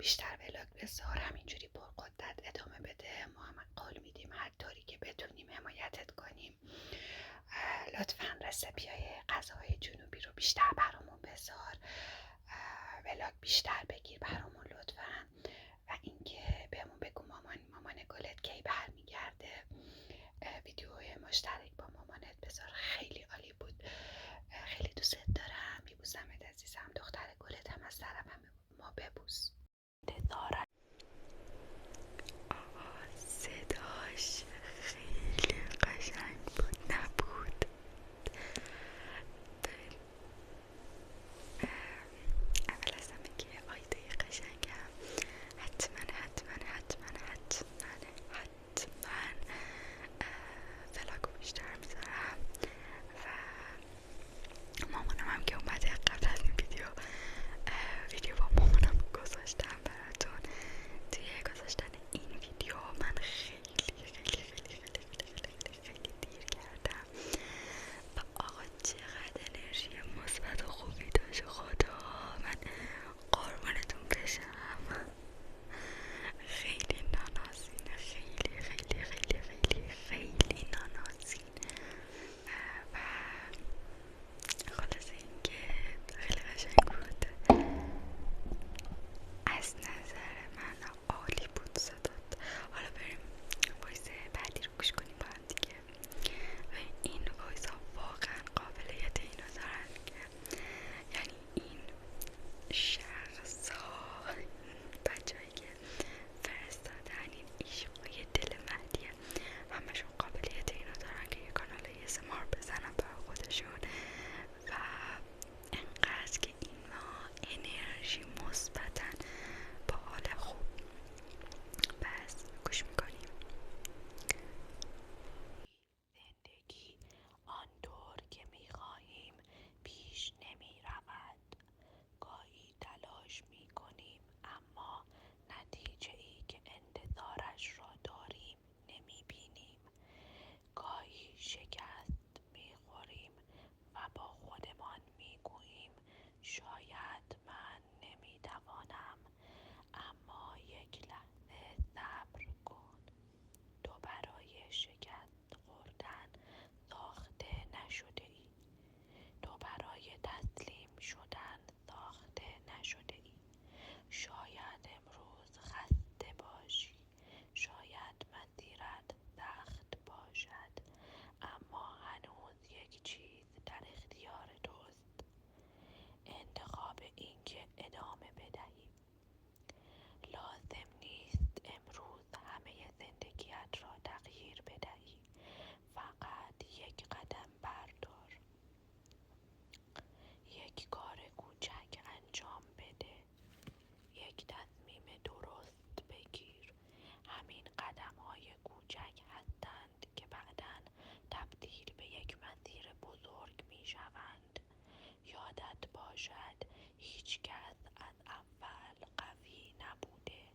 بیشتر ولاگ بذار، همینجوری پرقدرت ادامه بده. ما هم قول میدیم هر طوری که بتونیم حمایتت کنیم. لطفاً رسپی‌های غذاهای جنوبی رو بیشتر برامون بذار، ولاگ بیشتر بگیر برامون لطفاً. و اینکه بهمون بگو مامان گلت کی برمیگرده. ویدیوهای مشترک با مامانت بذار، خیلی عالی بود. خیلی دوست دارم، میبوسمت عزیزم. دختر گلت هم از طرف ما ببوس. صداش خیلی قشنگ بود، نبود؟ اول از همه که آیده قشنگم حتما ولاگو بیشتر میذارم. و مامانم هم که اومده قبل از این ویدیو با مامانم گذاشتم براتون. توی گذاشتن این ویدیو من خیلی دیر کردم و آقا چقدر انرژی مثبت و خوبی داشت. خدا من قربونتون بشم. خیلی ناناسین، خیلی ناناسین. و خلاصه این که خیلی قشنگ بود. از نظر من عالی بود صدات. حالا بریم وایس بعدی رو گوش کنیم با هم دیگه. و این وایس ها واقعا قابلیت اینو دارن که یعنی این شخص ها، بچه هایی که فرستادن این عشقای دل مهدیه، همشون قابلیت اینو دارن که یه کانال ASMR بزنن برای خودشون و انقدر که اینا انرژی مثبتن با حال خوب. پس گوش میکنیم. زندگی آنطور که میخواهیم پیش نمیرود. گاهی تلاش میکنیم اما نتیجه ای که انتظارش را داریم نمیبینیم. گاهی شکست میخوریم و با خودمان میگوییم شاید من نمیتوانم. اما یک لحظه صبر کن. تو برای شکست خوردن ساخته نشده ای. تو برای تسلیم شدن ساخته نشده ای. شاید امروز خسته باشی، شاید مسیرت سخت باشد، اما هنوز یک چیز در اختیار توست: انتخاب اینکه ادامه بدهی. لازم نیست امروز همه زندگیت را تغییر بدهی، فقط یک قدم بردار. یک کار کوچک انجام بده. یک تصمیم درست بگیر. همین قدم های کوچک هستند که بعداً تبدیل به یک مسیر بزرگ می شوند. یادت باشد هیچ کس از اول قوی نبوده.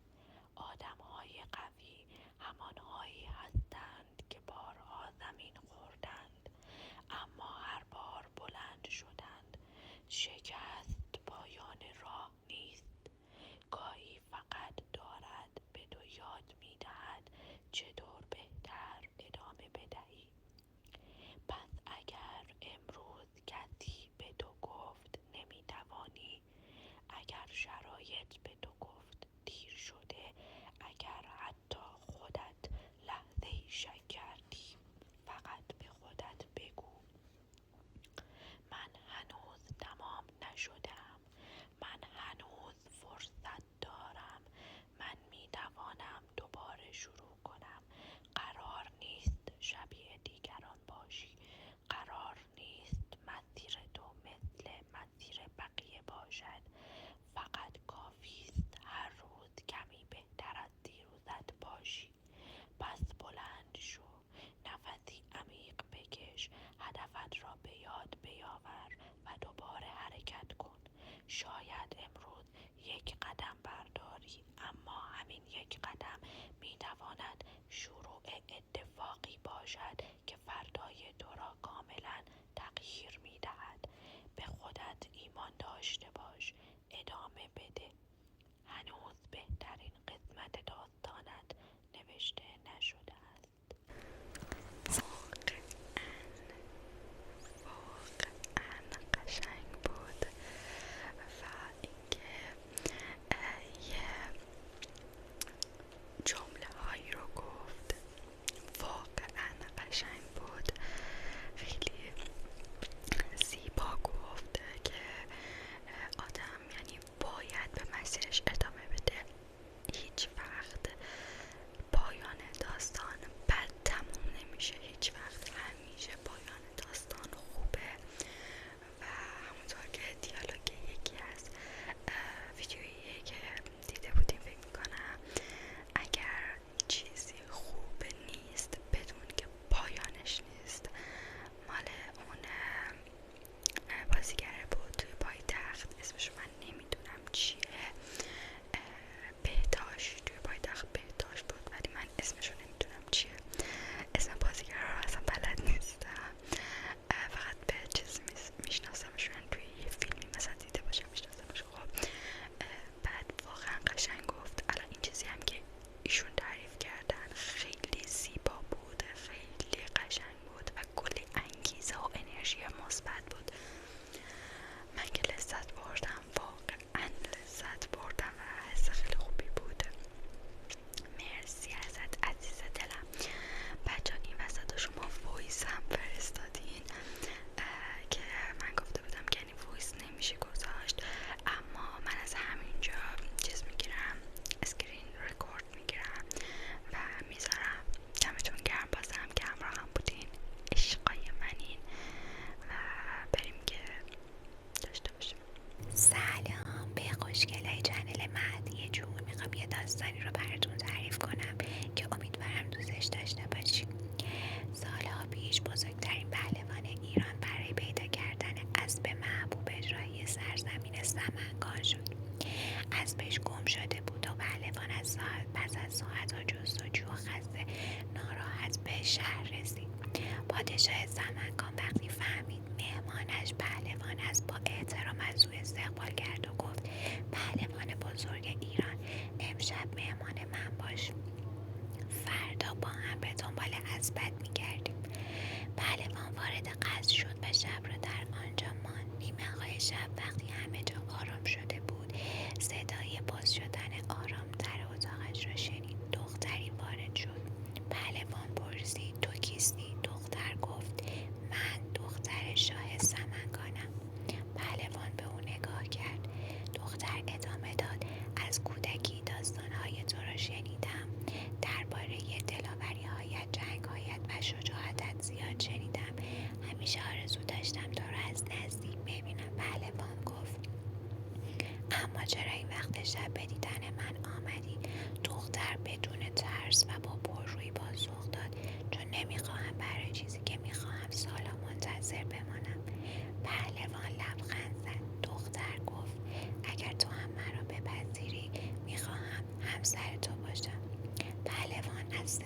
آدم های قوی همانهایی هستند که بارها زمین خوردند اما هر بار بلند شدند. شکست پایان راه نیست. گاهی فقط دارد به تو یاد می دهد چطور بهتر ادامه بدهی. پس اگر امروز کسی به تو گفت نمی توانی، اگر شرایط به تو گفت دیر شده، اگر حتی خودت لحظه‌ای شک کردی، فقط به خودت بگو من هنوز تمام نشدم. من هنوز فرصت دارم. من می توانم دوباره شروع کنم. قرار نیست شبیه دیگران باشی. قرار نیست مسیر تو مثل مسیر بقیه باشد. فقط کافیست هر روز کمی بهتر از دیروزت باشی. پس بلند شو، نفسی عمیق بکش، هدفت را به یاد بیاور و دوباره حرکت کن. شاید امروز یک قدم برداری، اما همین یک قدم می تواند شروع اتفاقی باشد که فردای تو را کاملا تغییر می دهد. به خودت ایمان داشته باش. ادامه بده. هنوز به نوشته نشده است. واقعا قشنگ بود و اینکه یه جمله هایی رو گفت واقعا قشنگ بود، خیلی زیبا گفت که آدم یعنی باید به مسیرش ادامه بده، هیچ وقت پایان داستان بد تموم نمیشه، هیچ وقت همیشه پایان داستان خوبه. و همونطور که دیالوگ یکی از ویدیویی که دیده بودیم فکر میکنم اگر چیزی خوب نیست بدون که پایانش نیست، مال اون بازیگره بود توی پایتخت، اسمشو من نمیدونم چیه، بهداشت، توی پایتخت بهداشت بود ولی من اسمشو نمیدونم چیه، اسم بازیگره رو اصلا بلد نیستم، فقط به چیز میشناسمشون، توی یه فیلمی مثلا دیده باشم میشناسمش. خب بعد واقعا قشنگ گفت. الان این چیزی هم که ایشون تعریف کردن خیلی زیبا بود، خیلی قشنگ بود و کلی انگیزه و انرژی مثبت بود. من که لذت بردم، واقعا لذت بردم و حس خیلی خوبی بود. مرسی ازت عزیز دلم. بچه این وسط شما وایس هم فرستادین که من گفته بودم که یعنی وایس نمیشه گذاشت، اما من از همینجا چیز میگیرم، اسکرین رکورد میگیرم و میذارم. دمتون گرم بازم که همراه هم بودین، عشقای منین و بریم که داشته باشیم. سلام به خوشگلای چنل مهدی جون. میخوام یه داستانی رو براتون تعریف کنم که امیدوارم دوستش داشته باشیم. سالها پیش بزرگترین پهلوان ایران برای پیدا کردن اسب محبوبش راهی سرزمین سمنگان شد. اسبش گم شده بود و پهلوان پس از ساعتها جستجو و خسته ناراحت به شهر رسید. پادشاه سمنگان وقتی فهمید مهمانش پهلوان است با احترام از او استقبال کرد و گفت پهلوان بزرگ ایران، امشب مهمان من باش، فردا با هم به دنبال اسبت میگردیم. پهلوان وارد قصر شد و شب را در آنجا ماند. نیمه‌های شب وقتی همه جا آرام شده بود، صدای باز شدن آرام در اتاقش را شنید. دختری وارد شد. پهلوان پرسید تو کیستی؟ دختر گفت من دختر شاه سمنگانم. پهلوان به او نگاه کرد. دختر ادامه داد از کودکی داستانهای تو را شنیدم، درباره دلاوری‌هایت، جنگ‌هایت و شجاعتت زیاد شنیدم. همیشه آرزو داشتم تو را از نزدیک ببینم. پهلوان گفت اما چرا این وقت شب به دیدن من آمدی؟ دختر بدون ترس و با پررویی پاسخ داد چون نمیخواهم برای چیزی که میخواهم سالا منتظر بمانم. پهلوان لبخند زد. دختر گفت اگر تو هم مرا بپذیری میخواهم همسر تو باشم. پهلوان از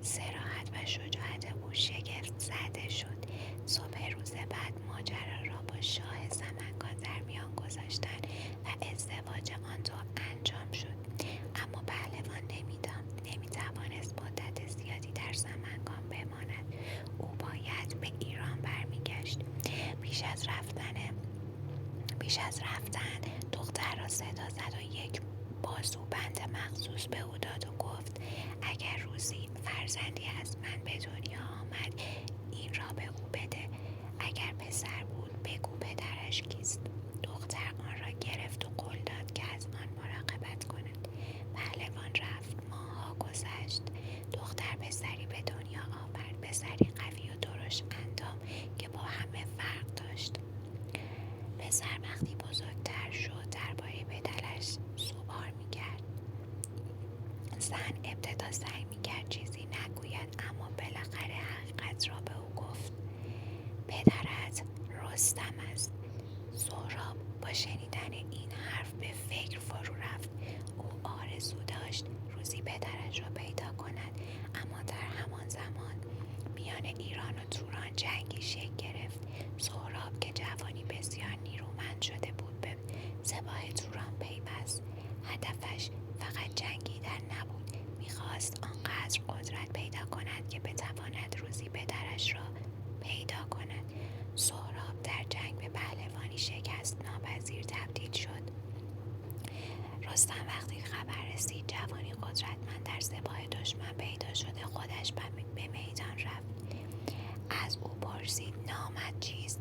صراحت و شجاعت او شگفت زده شد. صبح روز بعد ماجرا را با شاه سمنگان در میان گذاشتند و ازدواج آن دو انجام شد. اما پهلوان نمیتوانست مدت زیادی در سمنگان بماند. او باید به ایران برمیگشت. پیش از رفتن دختر را صدا زد و یک بازوبند مخصوص به او داد و گفت اگر روزی فرزندی از من به دنیا آمد این را به او بده. اگر پسر بود بگو پدرش کیست. دختر آن را گرفت و قول داد که از آن مراقبت کند. پهلوان رفت. ماه‌ها گذشت. دختر پسری به دنیا آورد، پسری قوی و درشت اندام که با همه فرق داشت. پسر وقتی بزرگتر شد درباره پدرش سوال می‌کرد. زن ابتدا سعی می‌کرد چیزی نگوید اما بالاخره حقیقت را به او گفت. پدرت رستم است. سهراب با شنیدن این حرف به فکر فرو رفت. او آرزو داشت روزی پدرش را پیدا کند، اما در همان زمان میان ایران و توران جنگی شکل گرفت. سهراب که جوانی بسیار نیرومند شده بود به سپاه توران پیوست. هدفش فقط جنگیدن نبود، میخواست آن پرسید نامت چیست؟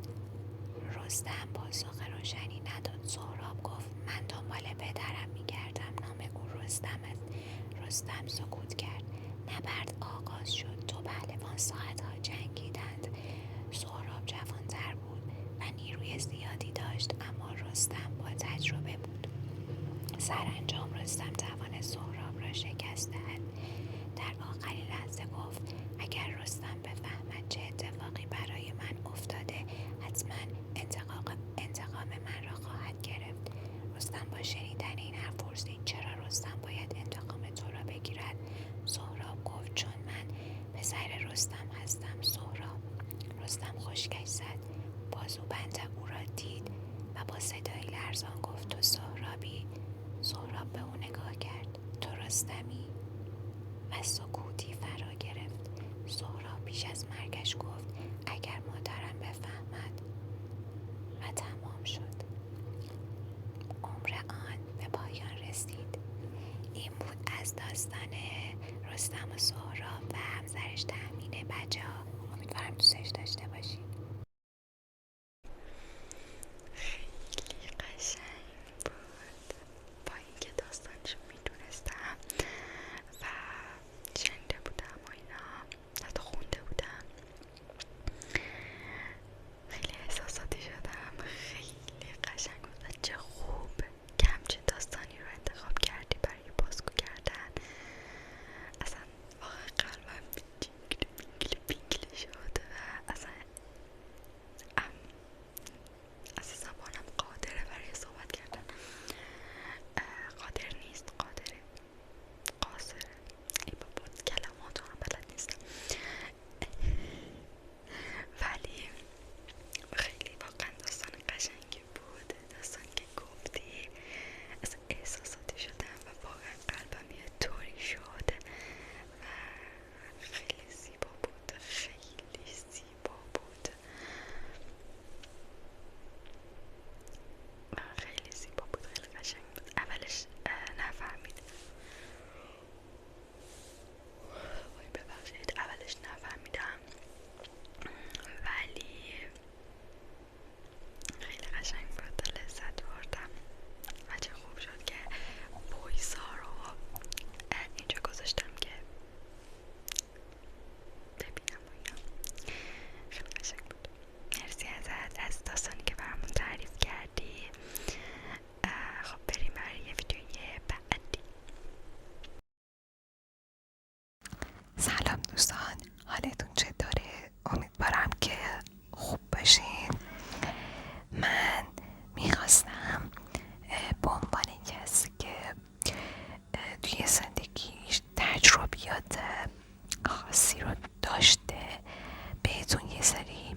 رستم پاسخ روشنی نداد. سهراب گفت من دنبال پدرم میگردم، نام او رستم است. رستم سکوت کرد. نبرد آغاز شد. دو پهلوان ساعتها جنگیدند. سهراب جوانتر بود و نیروی زیادی داشت، اما رستم با تجربه بود. سرانجام رستم توانست سهراب را شکست دهد. در آخرین لحظه گفت اگر رستم بفهمد چه اتفاقی برای من افتاده، حتما انتقام من را خواهد گرفت. رستم با شنیدن این حرف پرسید چرا رستم باید انتقام تو را بگیرد؟ سهراب گفت چون من پسر رستم هستم. سهراب رستم خشکش زد. بازوبند او را دید و با صدایی لرزان گفت تو سهرابی؟ سهراب به او نگاه کرد. تو رستمی؟ و سکوتی فرا گرفت. سهراب پیش از مرگش گفت اگر مادرم بفهمد. و تمام شد. عمر آن به پایان رسید. این بود از داستان رستم و سهراب و همسرش تهمینه. بچه‌ها امیدوارم دوستش داشته باشید. خیلی قشنگ بود. با اینکه داستانشو میدونستم و شنیده بودم و اینا، حتی خونده بودم، خیلی احساساتی شدم. خیلی قشنگ بود و چه خوب که همچین داستانی رو انتخاب کردی برای بازگو کردن. اصلا واقعا قلبم پینگلی شد و اصلا زبانم قادره برای صحبت کردن. قادر نیست، قادره، قاصره. ای بابا کلماتو هم بلد نیستم. ولی خیلی واقعا داستان قشنگی بود. داستان که گفتی از احساساتی شدم و واقعا قلبم یه طوری شد و خیلی زیبا بود. خیلی زیبا بود. خیلی زیبا بود. خیلی قشنگ بود. اولش نفهمیدم. ببخشید، اولش نفهمیدم ولی خیلی قشنگ بود. لذت بردم و چه خوب شد که وایس ها رو اینجا گذاشتم که ببینم و اینا. خیلی قشنگ بود. مرسی ازت از داستانی که برامون تعریف کردی. خب بریم برای یه ویدیوی بعدی. سلام دوستان، حالتون چطوره؟ امیدوارم که خوب باشین. من میخواستم به عنوان کسی که توی زندگیش تجربیات خاصی رو داشته بهتون یه سری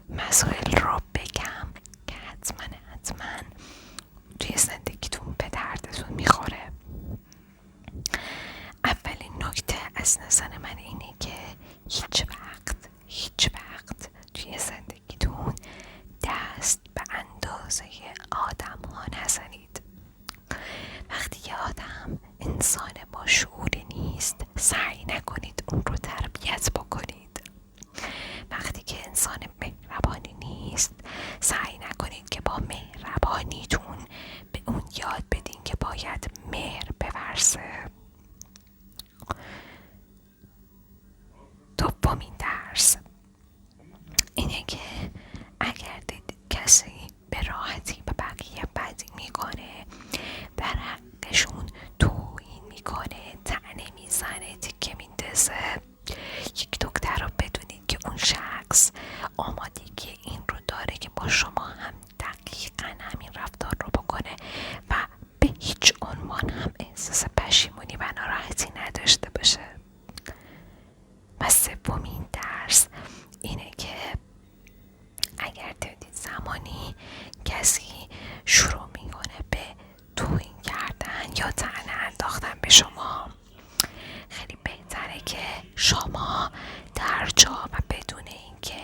مسائل رو بگم که حتما توی زندگیتون به دردتون میخوره. اولین نکته از نظر من اینه که هیچ وقت توی زندگیتون دست به اندازه آدم ها نزنید. وقتی یه آدم انسان با شعوری نیست، سعی نکنید اون رو تربیت بکنید. وقتی که انسان مهربانی نیست، سعی نکنید که با مهربانیتون به اون یاد بدین که باید مهر بورزه. دومین درس اینه که اگر دید کسی به راحتی به بقیه بدی میکنه، در حقشون توهین میکنه، طعنه میزنه، تیکه میندازه، یک نکته رو بدونید که اون شخص آمادگی این رو داره که با شما هم دقیقاً همین رفتار رو بکنه و به هیچ عنوان هم احساس پشیمونی و ناراحتی نداشته باشه. و سومین درس اینه که اگر دیدید زمانی کسی شروع میکنه به توهین کردن یا طعنه انداختن به شما، خیلی بهتره که شما در جا و بدون اینکه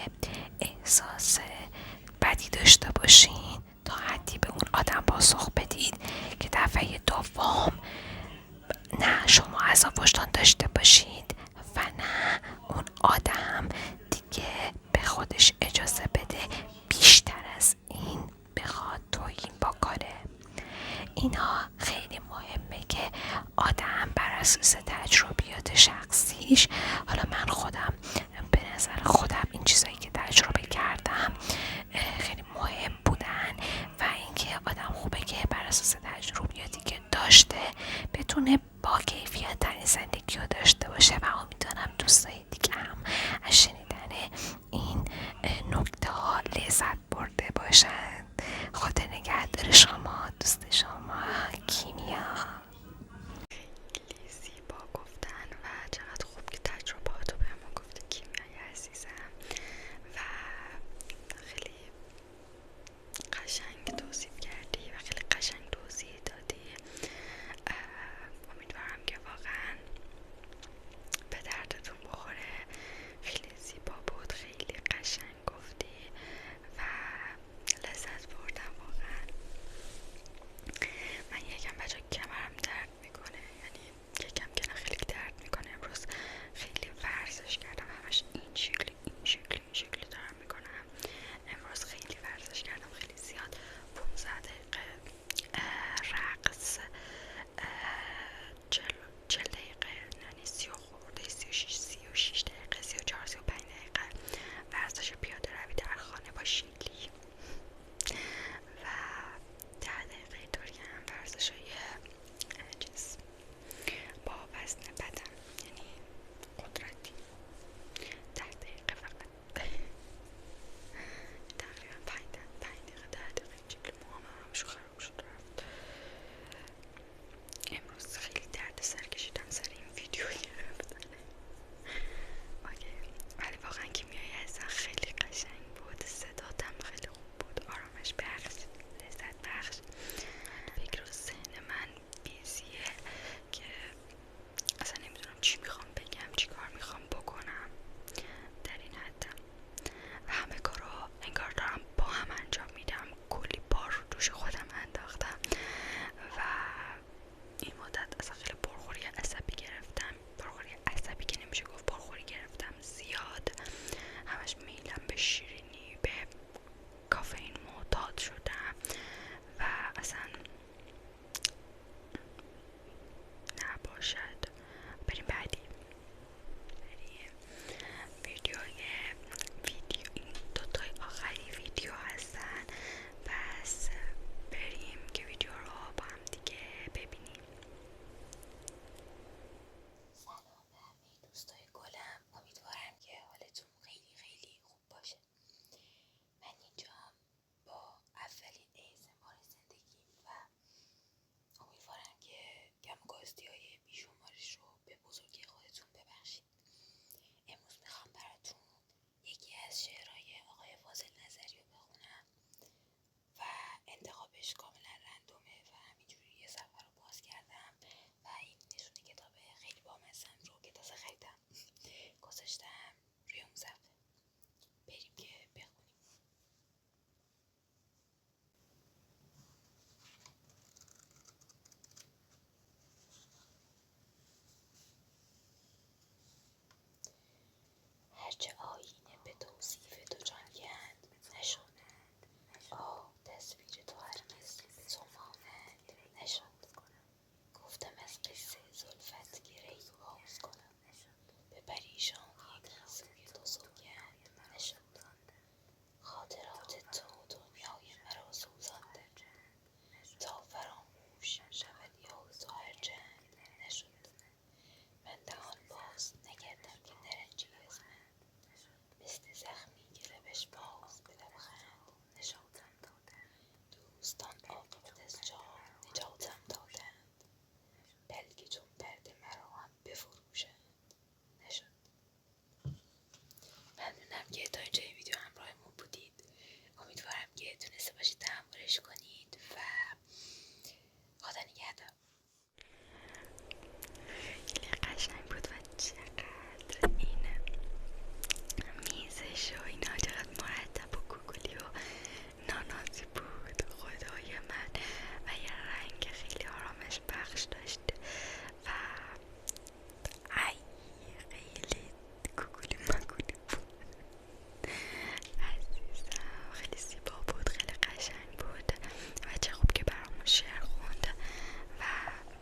کتابش کاملا رندومه و همینجوری یه صفحه رو باز کردم و این نشونه کتاب خیلی بامزه رو که تازه خریدم گذاشتم روی اون صفحه. بریم که بخونیم. هرچه آینه به توصیف تو جانگند نشد، آه تصویر تو هرگز به تو مانند نشد. گفتم از قصه زلفت گرهی باز کنم، به پریشانی گیسوی تو سوگند نشد. خاطرات تو دنیای مرا سوزانده، تا فراموش شود یاد تو هرچند نشد. من دهان باز نکردم که نرنجی از من، مثل زخمی که لبش باز به لبخند نشد. دوستان عاقبت از جام نجاتم دادند، بلکه چون پرده مرا هم بفروشند نشد. ممنونم که تا اینجای ویدیو همراهمون بودید. امیدوارم که تونسته باشید تحملش کنید و خدا نگهدار. خیلی قشنگ بود و چقدر این میزش و اینا چقدر مرتب و گوگلی و نانازی بود. خدای من و یه رنگ خیلی آرامش بخش داشت و خیلی گوگلی مگولی بود. عزیزم خیلی زیبا بود، خیلی قشنگ بود و چه خوب که برامون شعر خوند و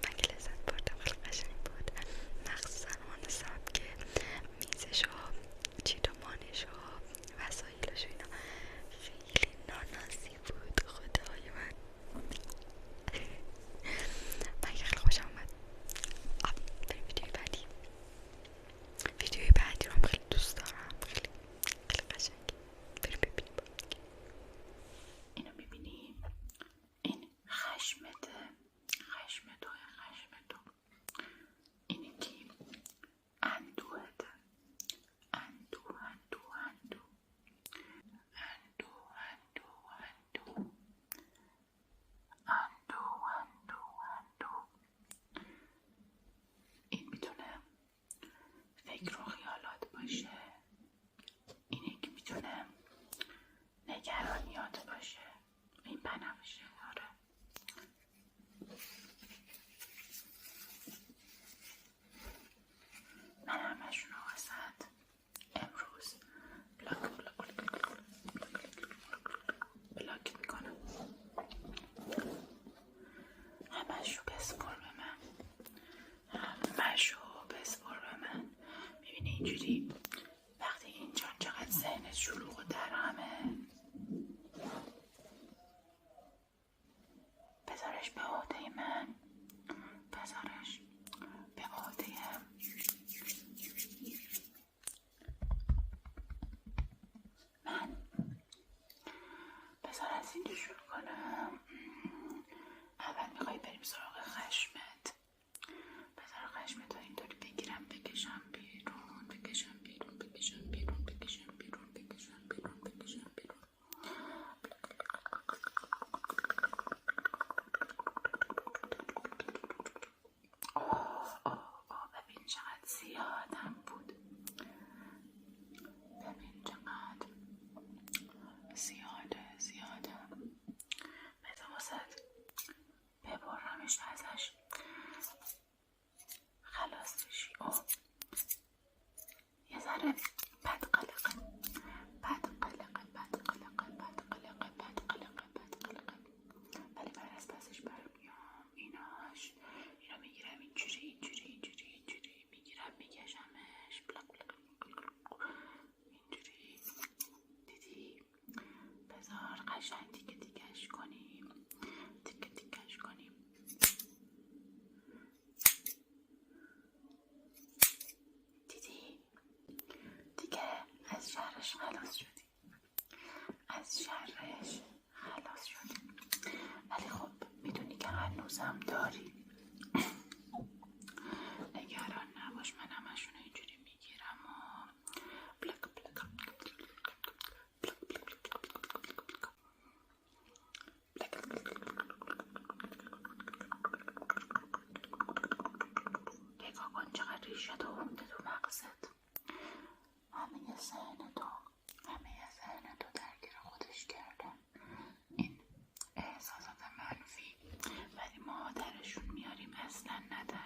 من که لذت بردم. خیلی قشنگ بود، مخصوصا اون سبک میزش و چیدمانش و وسایلش و اینا خیلی نانازی بود. خدای من که خیلی خوشم اومد. بریم ویدیوی بعدی رو هم خیلی دوست دارم، خیلی قشنگه. بریم ببینیم با هم دیگه. اینو میبینیم، این خشمته، خشم تو، اینی که اندوهته، اندوه این میتونه فکر و خیالات باشه، اینی که میتونه نگرانیات باشه، این بنفشه. آره من همشون رو واسد امروز بلاک میکنم. همشو بسپر به من، میبینی اینجوری وقتی اینجا چقدر ذهنت شلوغ و در همه، بذارش به عهده من، بذارش به عهده من. بذار از اینجا شروع کنم. اول میخوای بریم سراغ خشمت. بذار خشمت رو اینطوری بگیرم بکشم بیرون، بکشم بیرون، بکشم بیرون، بکشم بیرون، بکشم بیرون، بکشم بیرون. ببین چقدر زیادم بود، ببین چقدر زیاده. بذار واسد ببرمش ازش خلاص بشی. یه ذره بد قلقه، ولی بعد از پسش برمیام. اینو میگیرم اینجوری میگیرم میکشمش اینجوری. دیدی؟ بذار قشنگ تیکش کنیم. دیدی؟ دیگه از شرش خلاص شدیم. ولی خب میدونی که هنوزم داری. نگران نباش، من همشون اینجوری میگیرم و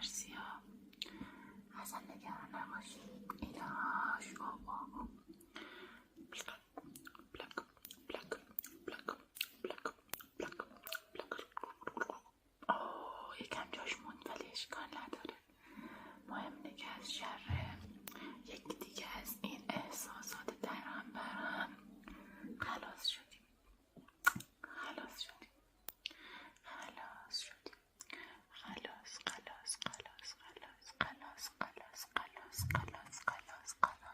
نترسی ها، اصلا نگران نباشی. ایناش بابا پلک پلک پلک پلک پلک پلک پلک. یکم جاش موند ولی اشکال نداره. مهم اینه که از شر یکی دیگه از این احساسات در هم برهم خلاص شدیم. خلاص شدیم. خلاص شدیم. خلاص خلاص خلاص خلاص خلاص خلاص خلاص خلاص خلاص خلاص.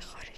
خارج